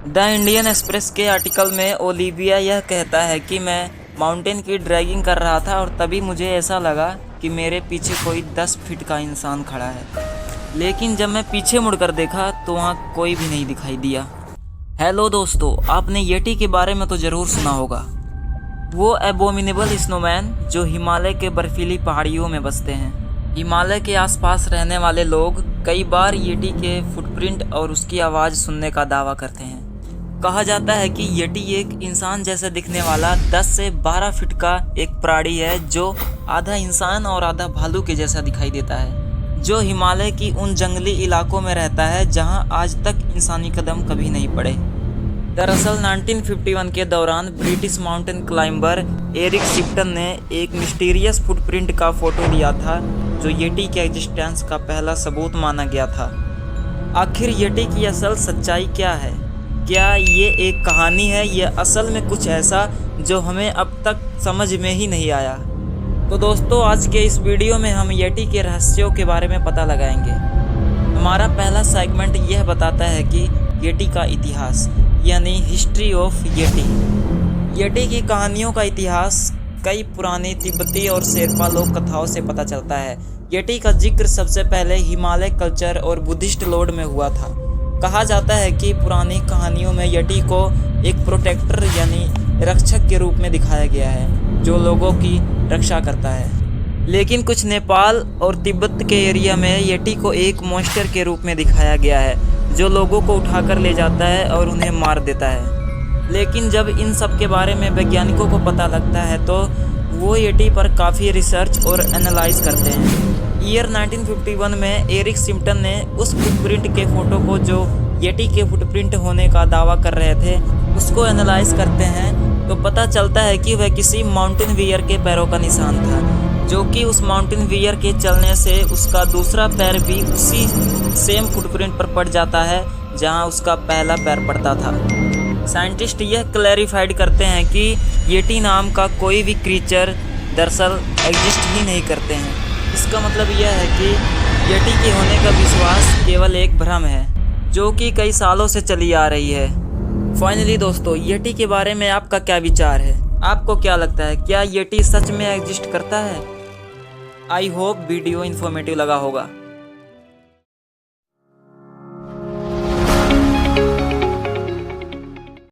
The Indian express के article में Olivia यह कहता है कि मैं माउंटेन की ड्रैगिंग कर रहा था और तभी मुझे ऐसा लगा कि मेरे पीछे कोई 10 फीट का इंसान खड़ा है, लेकिन जब मैं पीछे मुड़कर देखा तो वहाँ कोई भी नहीं दिखाई दिया। हेलो दोस्तों, आपने येटी के बारे में तो ज़रूर सुना होगा। वो एबोमिनेबल स्नोमैन जो हिमालय के बर्फीली पहाड़ियों में बसते हैं। हिमालय के आसपास रहने वाले लोग कई बार येटी के फुटप्रिंट और उसकी आवाज़ सुनने का दावा करते हैं। कहा जाता है कि येटी एक इंसान जैसे दिखने वाला 10 से 12 फीट का एक प्राणी है जो आधा इंसान और आधा भालू के जैसा दिखाई देता है, जो हिमालय की उन जंगली इलाकों में रहता है जहां आज तक इंसानी कदम कभी नहीं पड़े। दरअसल 1951 के दौरान British mountain climber Eric Shipton ने एक मिस्टीरियस फुटप्रिंट का फोटो लिया था जो येटी के एग्जिस्टेंस का पहला सबूत माना गया था। आखिर येटी की असल सच्चाई क्या है? क्या ये एक कहानी है या असल में कुछ ऐसा जो हमें अब तक समझ में ही नहीं आया? तो दोस्तों, आज के इस वीडियो में हम येटी के रहस्यों के बारे में पता लगाएंगे। हमारा पहला सेगमेंट यह बताता है कि येटी का इतिहास यानी हिस्ट्री ऑफ येटी। येटी की कहानियों का इतिहास कई पुरानी तिब्बती और शेरपा लोक कथाओं से पता चलता है। येटी का जिक्र सबसे पहले हिमालय कल्चर और बुद्धिस्ट लॉर्ड में हुआ था। कहा जाता है कि पुरानी कहानियों में येटी को एक प्रोटेक्टर यानी रक्षक के रूप में दिखाया गया है जो लोगों की रक्षा करता है, लेकिन कुछ नेपाल और तिब्बत के एरिया में येटी को एक मॉन्स्टर के रूप में दिखाया गया है जो लोगों को उठाकर ले जाता है और उन्हें मार देता है। लेकिन जब इन सब के बारे में वैज्ञानिकों को पता लगता है तो वो येटी पर काफ़ी रिसर्च और एनालाइज करते हैं। ईयर 1951 में एरिक शिप्टन ने उस फुटप्रिंट के फ़ोटो को जो येटी के फुटप्रिंट होने का दावा कर रहे थे उसको एनालाइज करते हैं तो पता चलता है कि वह किसी माउंटेन वियर के पैरों का निशान था, जो कि उस माउंटेन वियर के चलने से उसका दूसरा पैर भी उसी सेम फुटप्रिंट पर पड़ जाता है जहां उसका पहला पैर पड़ता था। साइंटिस्ट यह क्लैरिफाइड करते हैं कि येटी नाम का कोई भी क्रीचर दरअसल एग्जिस्ट ही नहीं करते हैं। इसका मतलब यह है कि येटी के होने का विश्वास केवल एक भ्रम है जो कि कई सालों से चली आ रही है। फाइनली दोस्तों, येटी के बारे में आपका क्या विचार है? आपको क्या लगता है, क्या येटी सच में एग्जिस्ट करता है? आई होप वीडियो इन्फॉर्मेटिव लगा होगा।